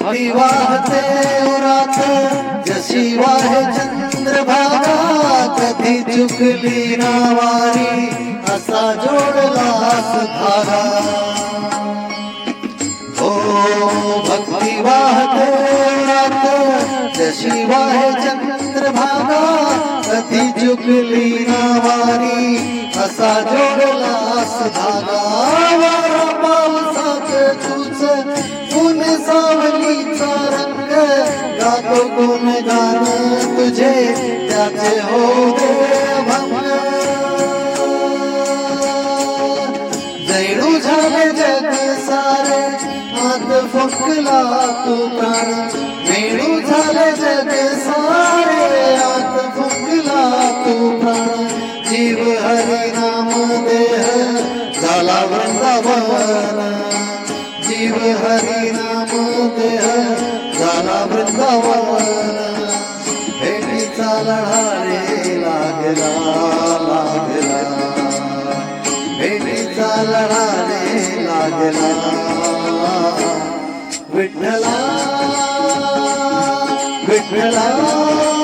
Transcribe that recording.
भक्ती वाहते उरात जशी वाहे चंद्रभागा कधी चुकली नावारी असा जोडलास धागा हो भक्ती वाहते उरात जशी वाहे चंद्रभागा कधी चुकली नावारी असा जोडलास धागा वारा पावसाचे तुझ ऊन सावलीचा रंग गातो गुण गान तुझे त्याचे हो दे भंग जैडू झाले जग सारे आत फुकला तू प्राण वेडू झाले जग सारे आत फुकला तू प्राण जीव हरी नाम देह झाला वृंदावन जीव हरी नाम देह झाला वृंदावन भेटीचा लढारे लागला लागला भेटीचा लढारे लागला विठ्ठला विठ्ठला